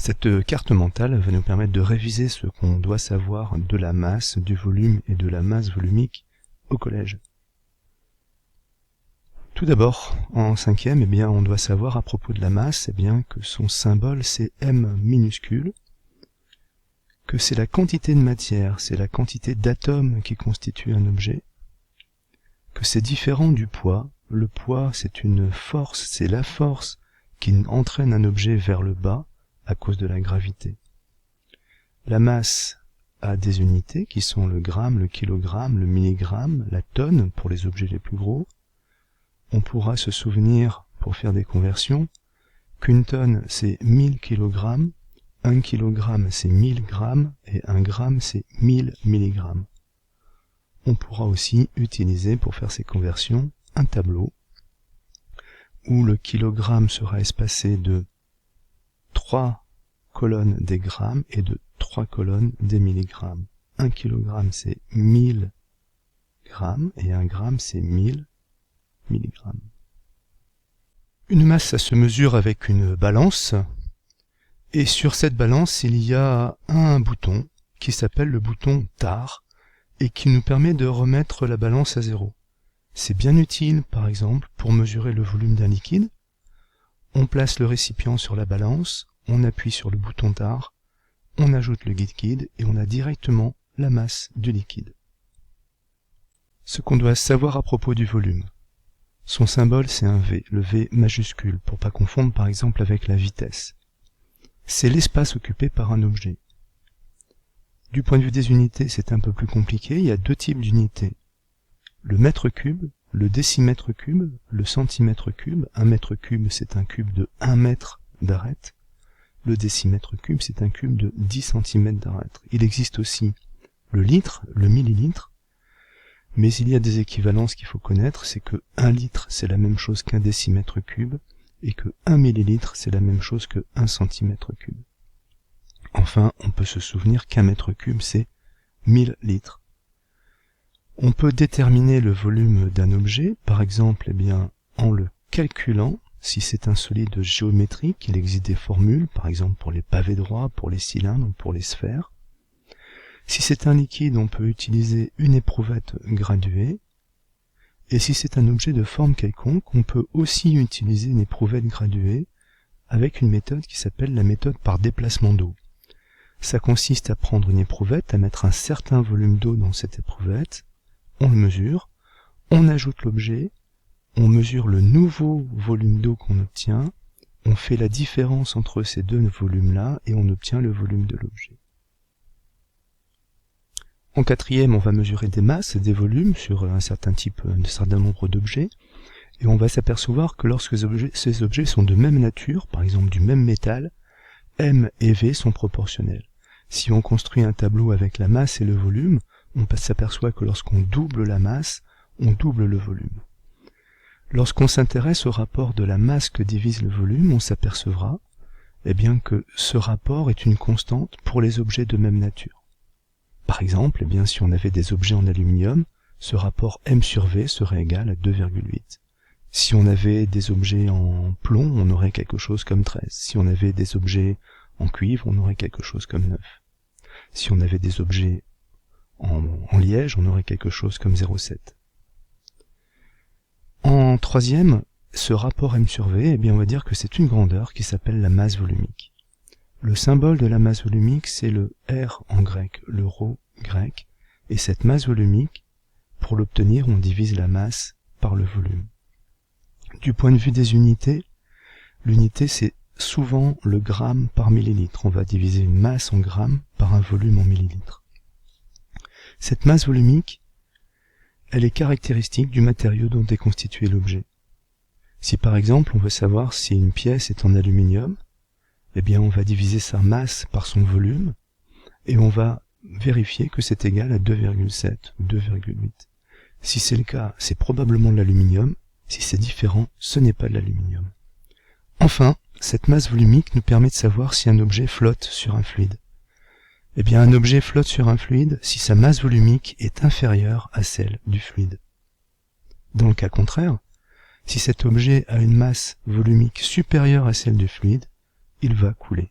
Cette carte mentale va nous permettre de réviser ce qu'on doit savoir de la masse, du volume et de la masse volumique au collège. Tout d'abord, en cinquième, on doit savoir à propos de la masse que son symbole c'est m minuscule, que c'est la quantité de matière, c'est la quantité d'atomes qui constituent un objet, que c'est différent du poids. Le poids c'est une force, c'est la force qui entraîne un objet vers le bas à cause de la gravité. La masse a des unités qui sont le gramme, le kilogramme, le milligramme, la tonne pour les objets les plus gros. On pourra se souvenir, pour faire des conversions, qu'une tonne c'est 1000 kg, 1 kg c'est 1000 grammes et 1 gramme c'est 1000 mg. On pourra aussi utiliser pour faire ces conversions un tableau où le kilogramme sera espacé de 3 colonnes des grammes et de 3 colonnes des milligrammes. 1 kg c'est 1000 grammes et 1 gramme c'est 1000 milligrammes. Une masse, ça se mesure avec une balance, et sur cette balance, il y a un bouton qui s'appelle le bouton tare et qui nous permet de remettre la balance à zéro. C'est bien utile, par exemple, pour mesurer le volume d'un liquide. On place le récipient sur la balance, on appuie sur le bouton tare, on ajoute le liquide et on a directement la masse du liquide. Ce qu'on doit savoir à propos du volume. Son symbole c'est un V, le V majuscule, pour pas confondre par exemple avec la vitesse. C'est l'espace occupé par un objet. Du point de vue des unités, c'est un peu plus compliqué, il y a deux types d'unités. Le mètre cube, le décimètre cube, le centimètre cube. Un mètre cube c'est un cube de 1 mètre d'arête. Le décimètre cube c'est un cube de 10 cm d'arête. Il existe aussi le litre, le millilitre, mais il y a des équivalences qu'il faut connaître, c'est que 1 litre c'est la même chose qu'un décimètre cube, et que 1 millilitre c'est la même chose que 1 centimètre cube. Enfin, on peut se souvenir qu'un mètre cube c'est 1000 litres. On peut déterminer le volume d'un objet, par exemple, en le calculant. Si c'est un solide géométrique, il existe des formules, par exemple pour les pavés droits, pour les cylindres, pour les sphères. Si c'est un liquide, on peut utiliser une éprouvette graduée. Et si c'est un objet de forme quelconque, on peut aussi utiliser une éprouvette graduée avec une méthode qui s'appelle la méthode par déplacement d'eau. Ça consiste à prendre une éprouvette, à mettre un certain volume d'eau dans cette éprouvette, on le mesure, on ajoute l'objet, on mesure le nouveau volume d'eau qu'on obtient, on fait la différence entre ces deux volumes-là et on obtient le volume de l'objet. En quatrième, on va mesurer des masses et des volumes sur un certain nombre d'objets, et on va s'apercevoir que lorsque ces objets sont de même nature, par exemple du même métal, M et V sont proportionnels. Si on construit un tableau avec la masse et le volume, on s'aperçoit que lorsqu'on double la masse, on double le volume. Lorsqu'on s'intéresse au rapport de la masse que divise le volume, on s'apercevra que ce rapport est une constante pour les objets de même nature. Par exemple, si on avait des objets en aluminium, ce rapport M sur V serait égal à 2,8. Si on avait des objets en plomb, on aurait quelque chose comme 13. Si on avait des objets en cuivre, on aurait quelque chose comme 9. Si on avait des objets en liège, on aurait quelque chose comme 0,7. En troisième, ce rapport M sur V, on va dire que c'est une grandeur qui s'appelle la masse volumique. Le symbole de la masse volumique, c'est le R en grec, le rho grec, et cette masse volumique, pour l'obtenir, on divise la masse par le volume. Du point de vue des unités, l'unité c'est souvent le gramme par millilitre. On va diviser une masse en grammes par un volume en millilitres. Cette masse volumique, elle est caractéristique du matériau dont est constitué l'objet. Si par exemple on veut savoir si une pièce est en aluminium, on va diviser sa masse par son volume, et on va vérifier que c'est égal à 2,7 ou 2,8. Si c'est le cas, c'est probablement de l'aluminium. Si c'est différent, ce n'est pas de l'aluminium. Enfin, cette masse volumique nous permet de savoir si un objet flotte sur un fluide. Un objet flotte sur un fluide si sa masse volumique est inférieure à celle du fluide. Dans le cas contraire, si cet objet a une masse volumique supérieure à celle du fluide, il va couler.